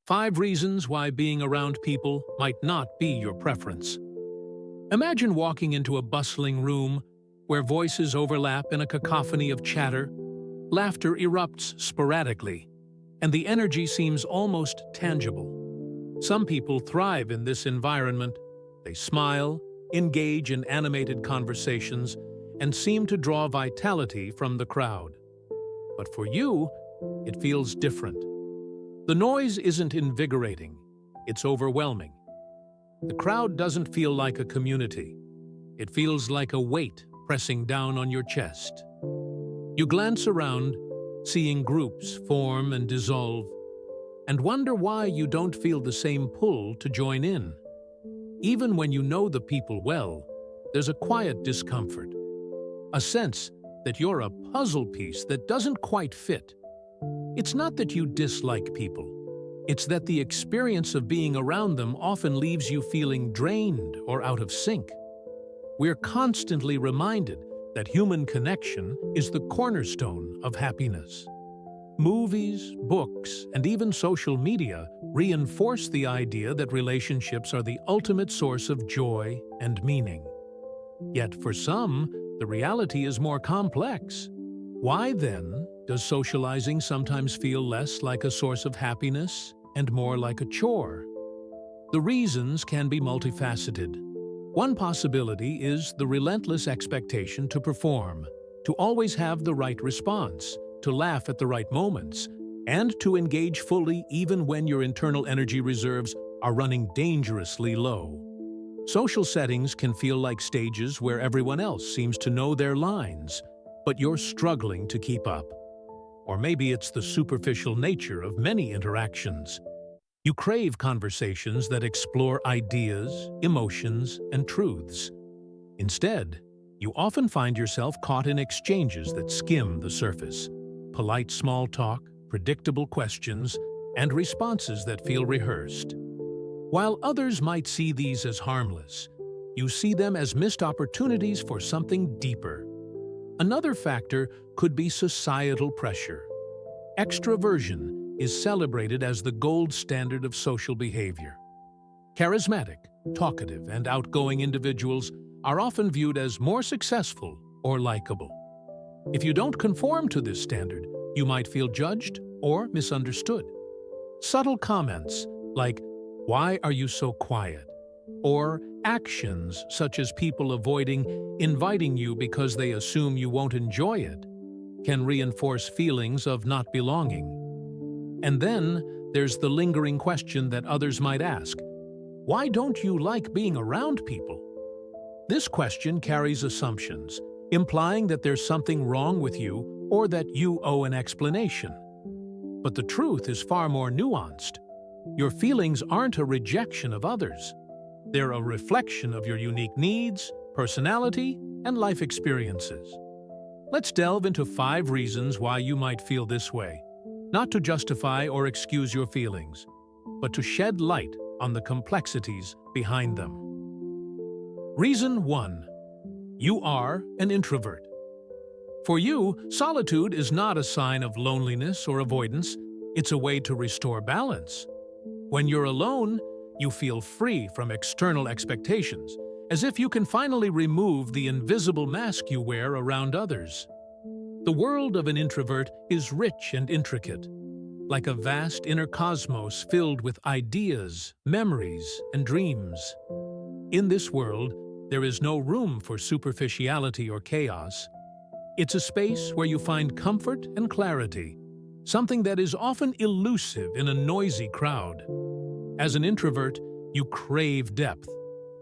5 reasons why being around people might not be your preference. Imagine walking into a bustling room where voices overlap in a cacophony of chatter, laughter erupts sporadically, and the energy seems almost tangible. Some people thrive in this environment. They smile, engage in animated conversations, and seem to draw vitality from the crowd. But for you, it feels different. The noise isn't invigorating, it's overwhelming. The crowd doesn't feel like a community. It feels like a weight pressing down on your chest. You glance around, seeing groups form and dissolve, and wonder why you don't feel the same pull to join in. Even when you know the people well, there's a quiet discomfort, a sense that you're a puzzle piece that doesn't quite fit. It's not that you dislike people. It's that the experience of being around them often leaves you feeling drained or out of sync. We're constantly reminded that human connection is the cornerstone of happiness. Movies, books, and even social media reinforce the idea that relationships are the ultimate source of joy and meaning. Yet for some, the reality is more complex. Why then does socializing sometimes feel less like a source of happiness and more like a chore? The reasons can be multifaceted. One possibility is the relentless expectation to perform, to always have the right response, to laugh at the right moments, and to engage fully even when your internal energy reserves are running dangerously low. Social settings can feel like stages where everyone else seems to know their lines, but you're struggling to keep up. Or maybe it's the superficial nature of many interactions. You crave conversations that explore ideas, emotions, and truths. Instead, you often find yourself caught in exchanges that skim the surface. Polite small talk, predictable questions, and responses that feel rehearsed. While others might see these as harmless, you see them as missed opportunities for something deeper. Another factor could be societal pressure. Extroversion is celebrated as the gold standard of social behavior. Charismatic, talkative, and outgoing individuals are often viewed as more successful or likable. If you don't conform to this standard, you might feel judged or misunderstood. Subtle comments like, "Why are you so quiet?" or actions such as people avoiding inviting you because they assume you won't enjoy it can reinforce feelings of not belonging. And then there's the lingering question that others might ask, "Why don't you like being around people?" This question carries assumptions, implying that there's something wrong with you or that you owe an explanation. But the truth is far more nuanced. Your feelings aren't a rejection of others. They're a reflection of your unique needs, personality, and life experiences. Let's delve into 5 reasons why you might feel this way, not to justify or excuse your feelings, but to shed light on the complexities behind them. Reason 1. You are an introvert. For you, solitude is not a sign of loneliness or avoidance. It's a way to restore balance. When you're alone, you feel free from external expectations, as if you can finally remove the invisible mask you wear around others. The world of an introvert is rich and intricate, like a vast inner cosmos filled with ideas, memories, and dreams. In this world, there is no room for superficiality or chaos. It's a space where you find comfort and clarity, something that is often elusive in a noisy crowd. As an introvert, you crave depth.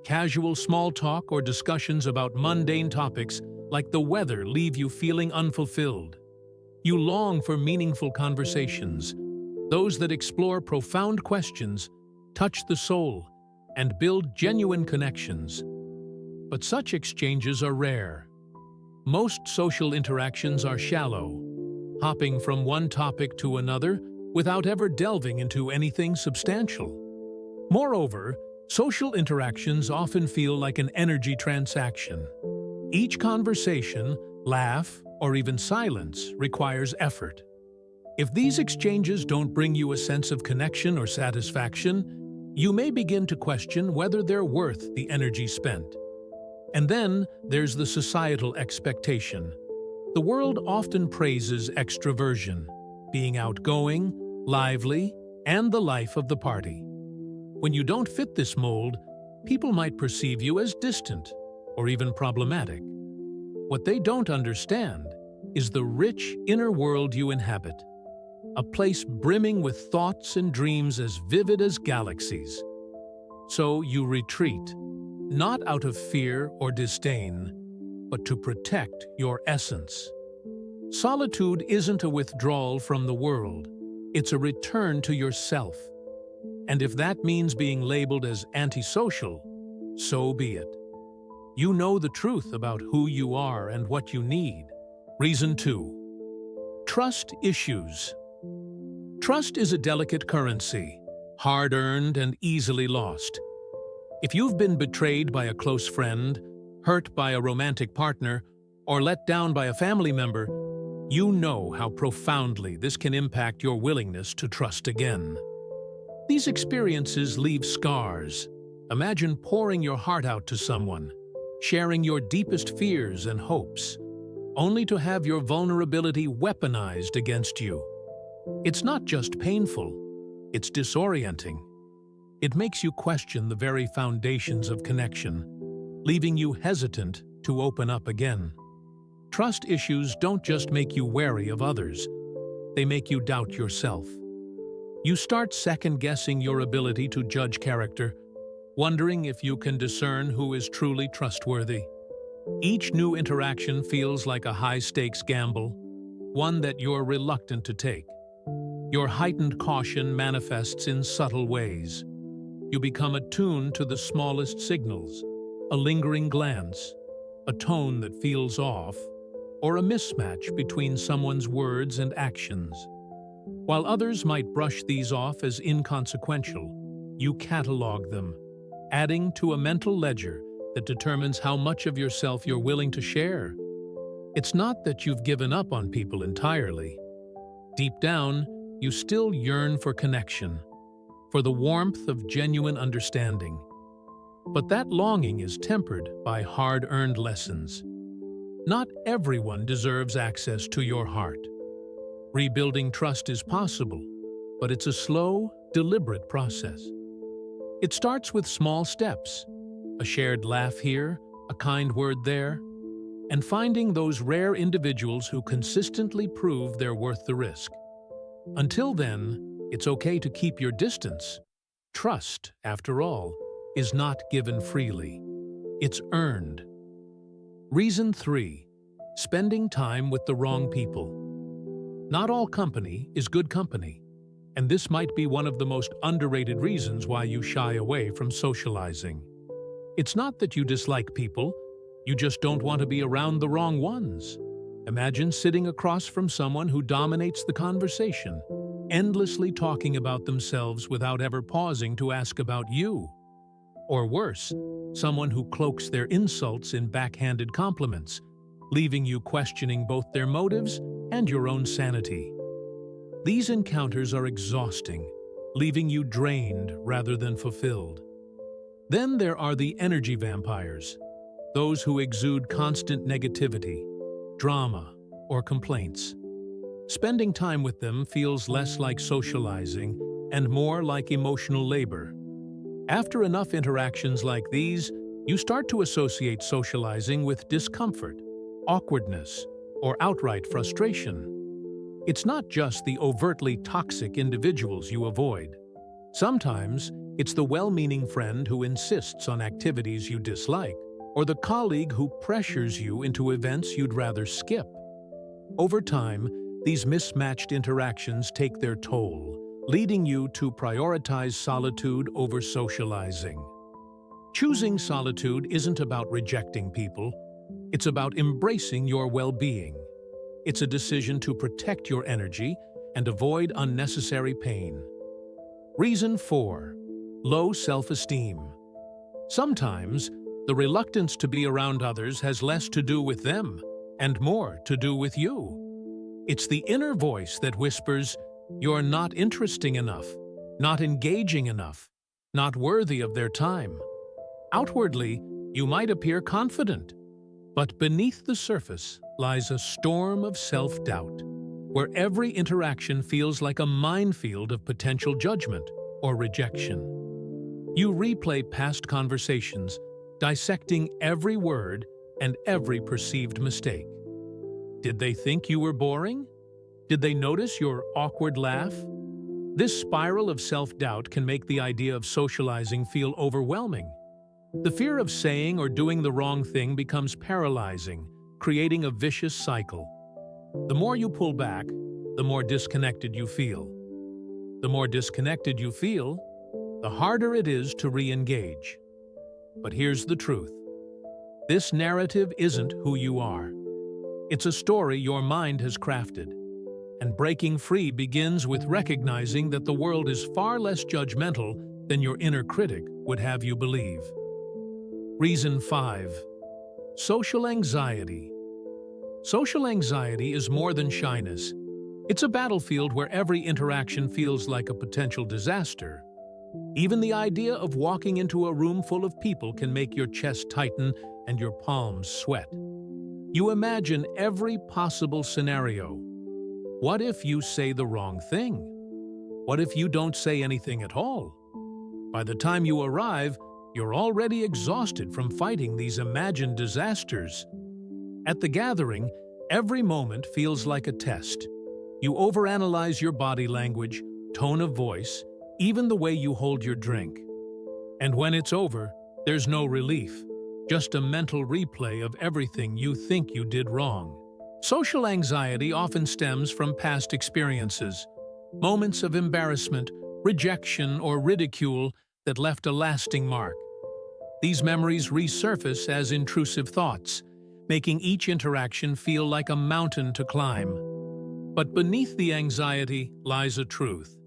Casual small talk or discussions about mundane topics like the weather leave you feeling unfulfilled. You long for meaningful conversations, those that explore profound questions, touch the soul, and build genuine connections. But such exchanges are rare. Most social interactions are shallow, hopping from one topic to another without ever delving into anything substantial. Moreover, social interactions often feel like an energy transaction. Each conversation, laugh, or even silence requires effort. If these exchanges don't bring you a sense of connection or satisfaction, you may begin to question whether they're worth the energy spent. And then there's the societal expectation. The world often praises extroversion, being outgoing, lively, and the life of the party. When you don't fit this mold, people might perceive you as distant or even problematic. What they don't understand is the rich inner world you inhabit, a place brimming with thoughts and dreams as vivid as galaxies. So you retreat, not out of fear or disdain, but to protect your essence. Solitude isn't a withdrawal from the world, it's a return to yourself. And if that means being labeled as antisocial, so be it. You know the truth about who you are and what you need. Reason 2. Trust issues. Trust is a delicate currency, hard-earned and easily lost. If you've been betrayed by a close friend, hurt by a romantic partner, or let down by a family member, you know how profoundly this can impact your willingness to trust again. These experiences leave scars. Imagine pouring your heart out to someone, sharing your deepest fears and hopes, only to have your vulnerability weaponized against you. It's not just painful, it's disorienting. It makes you question the very foundations of connection, leaving you hesitant to open up again. Trust issues don't just make you wary of others, they make you doubt yourself. You start second-guessing your ability to judge character, wondering if you can discern who is truly trustworthy. Each new interaction feels like a high-stakes gamble, one that you're reluctant to take. Your heightened caution manifests in subtle ways. You become attuned to the smallest signals, a lingering glance, a tone that feels off, or a mismatch between someone's words and actions. While others might brush these off as inconsequential, you catalog them, adding to a mental ledger that determines how much of yourself you're willing to share. It's not that you've given up on people entirely. Deep down, you still yearn for connection, for the warmth of genuine understanding. But that longing is tempered by hard-earned lessons. Not everyone deserves access to your heart. Rebuilding trust is possible, but it's a slow, deliberate process. It starts with small steps, a shared laugh here, a kind word there, and finding those rare individuals who consistently prove they're worth the risk. Until then, it's okay to keep your distance. Trust, after all, is not given freely. It's earned. Reason 3. Spending time with the wrong people. Not all company is good company, and this might be one of the most underrated reasons why you shy away from socializing. It's not that you dislike people, you just don't want to be around the wrong ones. Imagine sitting across from someone who dominates the conversation, endlessly talking about themselves without ever pausing to ask about you. Or worse, someone who cloaks their insults in backhanded compliments, leaving you questioning both their motives and your own sanity. These encounters are exhausting, leaving you drained rather than fulfilled. Then there are the energy vampires, those who exude constant negativity, drama, or complaints. Spending time with them feels less like socializing and more like emotional labor. After enough interactions like these, you start to associate socializing with discomfort, awkwardness, or outright frustration. It's not just the overtly toxic individuals you avoid. Sometimes, it's the well-meaning friend who insists on activities you dislike, or the colleague who pressures you into events you'd rather skip. Over time, these mismatched interactions take their toll, leading you to prioritize solitude over socializing. Choosing solitude isn't about rejecting people, it's about embracing your well-being. It's a decision to protect your energy and avoid unnecessary pain. Reason 4. Low self-esteem. Sometimes, the reluctance to be around others has less to do with them and more to do with you. It's the inner voice that whispers, "You're not interesting enough, not engaging enough, not worthy of their time." Outwardly, you might appear confident, but beneath the surface lies a storm of self-doubt, where every interaction feels like a minefield of potential judgment or rejection. You replay past conversations, dissecting every word and every perceived mistake. Did they think you were boring? Did they notice your awkward laugh? This spiral of self-doubt can make the idea of socializing feel overwhelming. The fear of saying or doing the wrong thing becomes paralyzing, creating a vicious cycle. The more you pull back, the more disconnected you feel. The more disconnected you feel, the harder it is to re-engage. But here's the truth. This narrative isn't who you are. It's a story your mind has crafted. And breaking free begins with recognizing that the world is far less judgmental than your inner critic would have you believe. Reason 5. Social anxiety. Social anxiety is more than shyness. It's a battlefield where every interaction feels like a potential disaster. Even the idea of walking into a room full of people can make your chest tighten and your palms sweat. You imagine every possible scenario. What if you say the wrong thing? What if you don't say anything at all? By the time you arrive, you're already exhausted from fighting these imagined disasters. At the gathering, every moment feels like a test. You overanalyze your body language, tone of voice, even the way you hold your drink. And when it's over, there's no relief, just a mental replay of everything you think you did wrong. Social anxiety often stems from past experiences, moments of embarrassment, rejection, or ridicule that left a lasting mark. These memories resurface as intrusive thoughts, making each interaction feel like a mountain to climb. But beneath the anxiety lies a truth.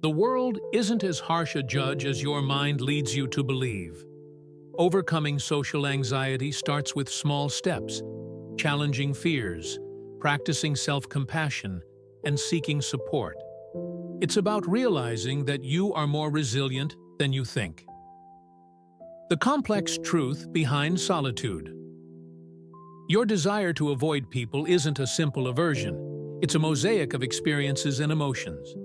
The world isn't as harsh a judge as your mind leads you to believe. Overcoming social anxiety starts with small steps, challenging fears, practicing self-compassion, and seeking support. It's about realizing that you are more resilient than you think. The complex truth behind solitude. Your desire to avoid people isn't a simple aversion. It's a mosaic of experiences and emotions.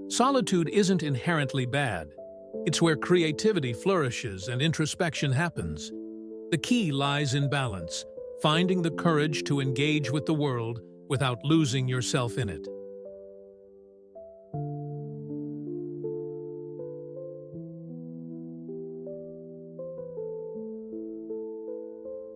Solitude isn't inherently bad. It's where creativity flourishes and introspection happens. The key lies in balance, finding the courage to engage with the world without losing yourself in it.